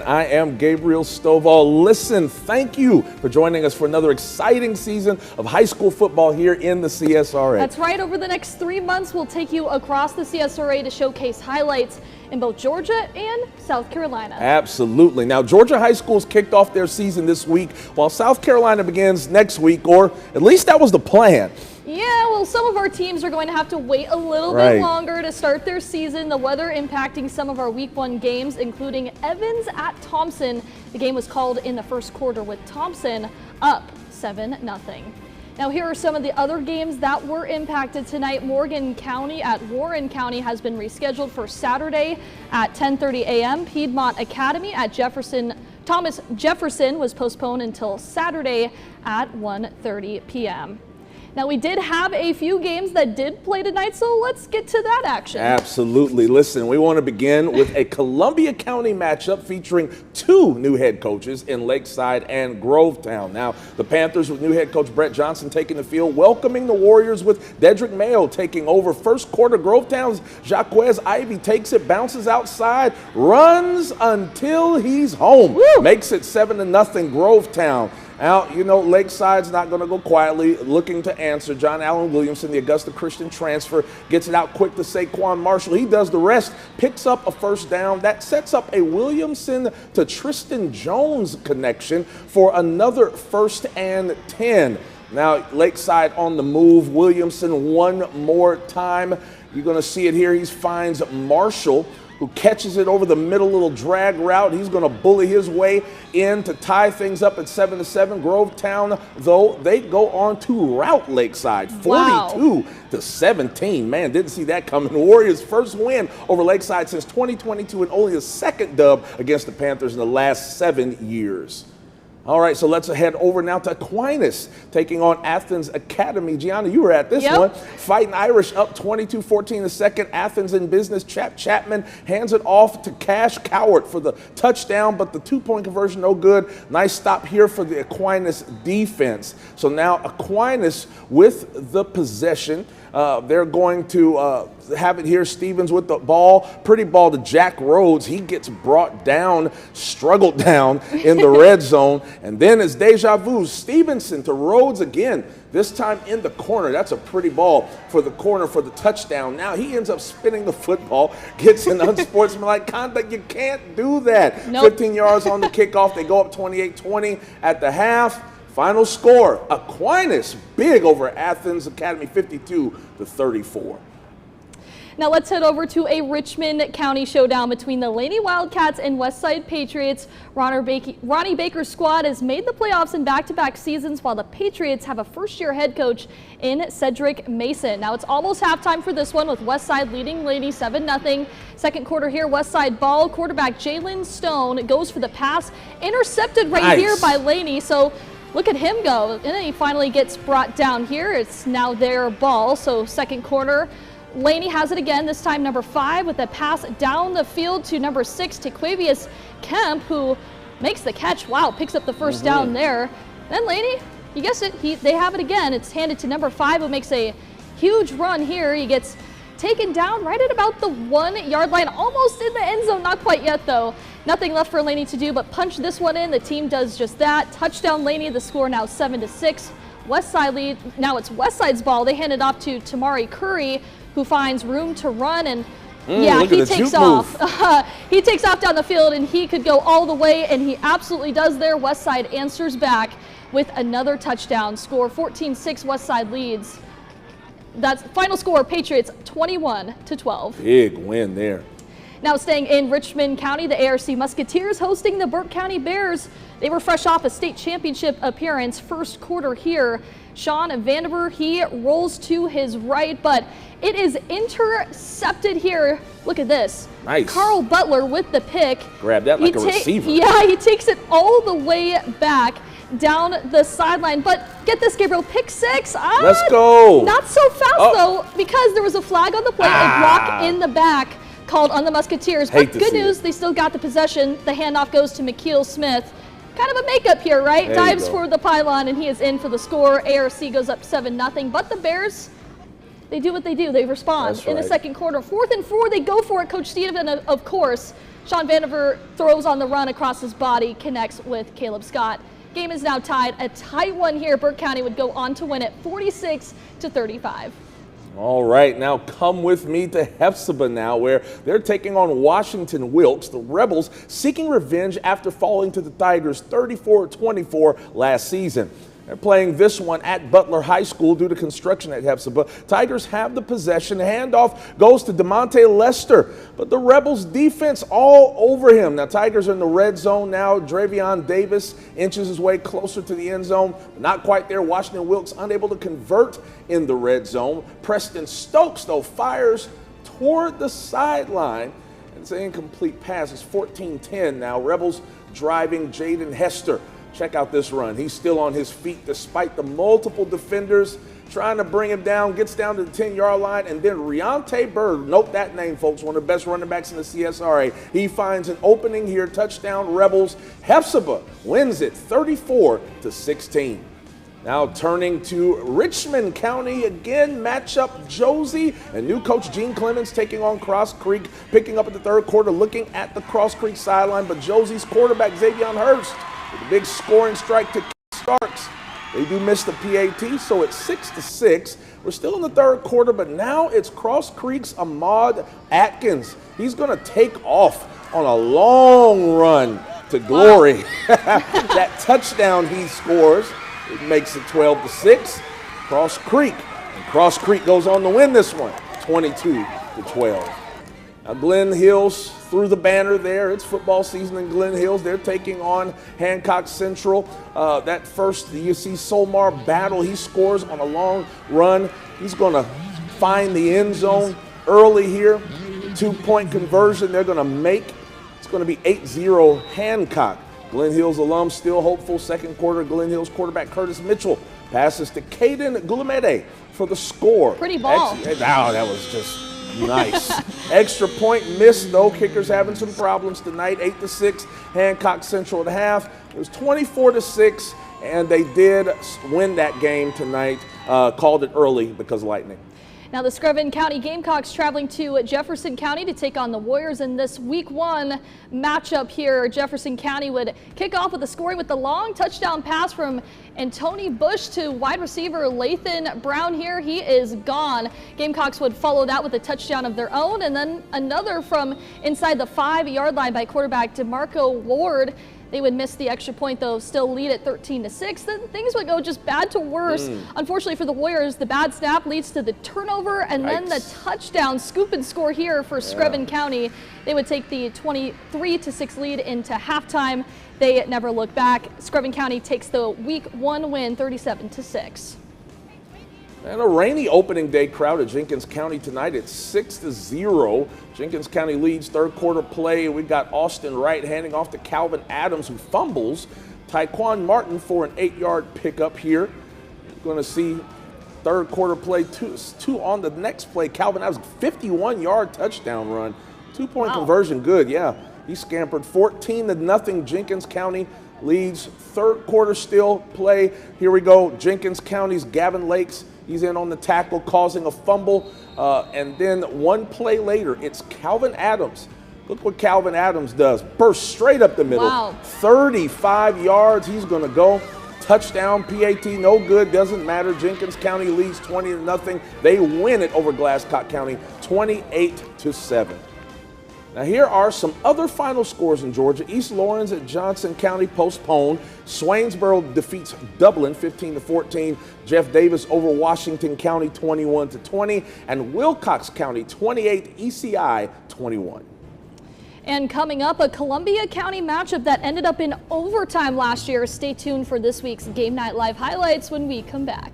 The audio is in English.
I am Gabriel Stovall. Listen, thank you for joining us for another exciting season of high school football here in the CSRA. That's right. Over the next 3 months, we'll take you across the CSRA to showcase highlights in both Georgia and South Carolina. Absolutely. Now, Georgia high schools kicked off their season this week, while South Carolina begins next week, or at least that was the plan. Yeah, well, some of our teams are going to have to wait a little bit longer to start their season. The weather impacting some of our Week 1 games, including Evans at Thompson. The game was called in the first quarter with Thompson up 7-0. Now, here are some of the other games that were impacted tonight. Morgan County at Warren County has been rescheduled for Saturday at 10:30 a.m. Piedmont Academy at Thomas Jefferson was postponed until Saturday at 1:30 p.m. Now, we did have a few games that did play tonight, so let's get to that action. Absolutely. Listen, we want to begin with a Columbia County matchup featuring two new head coaches in Lakeside and Grovetown. Now, the Panthers with new head coach Brett Johnson taking the field, welcoming the Warriors with Dedrick Mayo taking over. First quarter, Grovetown's Jacques Ivy takes it, bounces outside, runs until he's home. Woo! Makes it 7-0 Grovetown. Now, you know, Lakeside's not going to go quietly, looking to answer. John Allen Williamson, the Augusta Christian transfer, gets it out quick to Saquon Marshall. He does the rest, picks up a first down. That sets up a Williamson to Tristan Jones connection for another 1st and 10. Now, Lakeside on the move. Williamson one more time. You're going to see it here. He finds Marshall, who catches it over the middle, little drag route. He's going to bully his way in to tie things up at 7-7. Grovetown, though, they go on to rout Lakeside 42-17. Man, didn't see that coming. The Warriors' first win over Lakeside since 2022 and only a second dub against the Panthers in the last 7 years. All right, so let's head over now to Aquinus, taking on Athens Academy. Gianna, you were at this one. Fighting Irish up 22-14 the second. Athens in business. Chapman hands it off to Cash Cowart for the touchdown, but the two-point conversion no good. Nice stop here for the Aquinus defense. So now Aquinus with the possession. They're going to have it here. Stevens with the ball. Pretty ball to Jack Rhodes. He gets brought down, struggled down in the red zone. And then it's deja vu. Stevenson to Rhodes again, this time in the corner. That's a pretty ball for the corner for the touchdown. Now he ends up spinning the football, gets an unsportsmanlike conduct. You can't do that. Nope. 15 yards on the kickoff. They go up 28-20 at the half. Final score, Aquinus big over Athens Academy 52-34. Now let's head over to a Richmond County showdown between the Laney Wildcats and Westside Patriots. Ronnie Baker's squad has made the playoffs in back-to-back seasons, while the Patriots have a first-year head coach in Cedric Mason. Now it's almost halftime for this one, with Westside leading Laney 7-0. Second quarter here, Westside ball. Quarterback Jalen Stone goes for the pass, intercepted right here by Laney. So look at him go, and then he finally gets brought down here. It's now their ball, so second quarter. Laney has it again, this time number 5 with a pass down the field to number 6, Tequavius Kemp, who makes the catch. Wow, picks up the first down there. Then Laney, you guessed it, they have it again. It's handed to number 5, who makes a huge run here. He gets taken down right at about the 1-yard line, almost in the end zone, not quite yet though. Nothing left for Laney to do but punch this one in. The team does just that. Touchdown Laney, the score now 7-6. Westside lead, now it's Westside's ball. They hand it off to Tamari Curry, who finds room to run, and he takes off. He takes off down the field, and he could go all the way, and he absolutely does there. Westside answers back with another touchdown. Score 14-6, Westside leads. That's final score, Patriots 21-12. Big win there. Now staying in Richmond County, the ARC Musketeers hosting the Burke County Bears. They were fresh off a state championship appearance. First quarter here, Sean Vandiver, he rolls to his right, but it is intercepted here. Look at this. Nice. Carl Butler with the pick. Grab that like a receiver. Yeah, he takes it all the way back down the sideline. But get this, Gabriel, pick 6. Let's go. Not so fast though, because there was a flag on the play, a block in the back called on the Musketeers. But good news, they still got the possession. The handoff goes to McKeel Smith. Kind of a makeup here, right? There Dives for the pylon, and he is in for the score. ARC goes up 7-0. But the Bears, they do what they do. They respond in the second quarter. 4th and 4, they go for it. Coach Steven, of course, Sean Vandiver throws on the run across his body, connects with Caleb Scott. Game is now tied, a tight one here. Burke County would go on to win it 46-35. All right, now come with me to Hephzibah now, where they're taking on Washington Wilkes, the Rebels seeking revenge after falling to the Tigers 34-24 last season. They're playing this one at Butler High School due to construction at Hephzibah. Tigers have the possession. Handoff goes to DeMonte Lester, but the Rebels defense all over him. Now Tigers are in the red zone now. Dravion Davis inches his way closer to the end zone. Not quite there. Washington Wilkes unable to convert in the red zone. Preston Stokes, though, fires toward the sideline. It's an incomplete pass. It's 14-10 now. Rebels driving. Jaden Hester. Check out this run. He's still on his feet despite the multiple defenders trying to bring him down. Gets down to the 10-yard line, and then Reonte Bird, note that name, folks, one of the best running backs in the CSRA. He finds an opening here. Touchdown, Rebels. Hephzibah wins it 34-16. Now turning to Richmond County again, matchup Josie and new coach Gene Clemens taking on Cross Creek, picking up at the third quarter, looking at the Cross Creek sideline, but Josie's quarterback Xavion Hurst with a big scoring strike to Starks. They do miss the PAT, so it's 6-6. We're still in the third quarter, but now it's Cross Creek's Ahmad Atkins. He's going to take off on a long run to glory. That touchdown he scores, it makes it 12-6. Cross Creek. And Cross Creek goes on to win this one, 22-12. Now Glen Hills through the banner there. It's football season in Glen Hills. They're taking on Hancock Central. That first, you see Solmar battle. He scores on a long run. He's going to find the end zone early here. 2-point conversion they're going to make. It's going to be 8-0 Hancock. Glen Hills alum still hopeful. Second quarter, Glen Hills quarterback Curtis Mitchell passes to Caden Gulamede for the score. Pretty ball. That was just nice. Extra point missed, though. Kickers having some problems tonight. 8-6, Hancock Central at half. It was 24-6, and they did win that game tonight. Called it early because of lightning. Now the Screven County Gamecocks traveling to Jefferson County to take on the Warriors in this week 1 matchup here. Jefferson County would kick off with a scoring with the long touchdown pass from Antony Bush to wide receiver Lathan Brown here. He is gone. Gamecocks would follow that with a touchdown of their own, and then another from inside the 5-yard line by quarterback DeMarco Ward. They would miss the extra point, though, still lead at 13-6. Then things would go just bad to worse. Unfortunately for the Warriors, the bad snap leads to the turnover and then the touchdown scoop and score here for Screven County. They would take the 23-6 lead into halftime. They never look back. Screven County takes the week 1 win, 37-6. And a rainy opening day crowd at Jenkins County tonight. It's 6-0. Jenkins County leads third quarter play. We got Austin Wright handing off to Calvin Adams, who fumbles. Tyquan Martin for an 8-yard pickup here. You're going to see third quarter play two on the next play. Calvin Adams, 51-yard touchdown run. 2-point conversion, good, yeah. He scampered 14-0. Jenkins County leads. Third quarter still play. Here we go. Jenkins County's Gavin Lakes. He's in on the tackle, causing a fumble. And then one play later, it's Calvin Adams. Look what Calvin Adams does. Burst straight up the middle. 35 yards. He's going to go. Touchdown, PAT, no good. Doesn't matter. Jenkins County leads 20-0. They win it over Glasco County, 28-7. Now here are some other final scores in Georgia. East Lawrence at Johnson County postponed. Swainsboro defeats Dublin 15-14. Jeff Davis over Washington County 21-20. And Wilcox County 28, ECI 21. And coming up, a Columbia County matchup that ended up in overtime last year. Stay tuned for this week's Game Night Live highlights when we come back.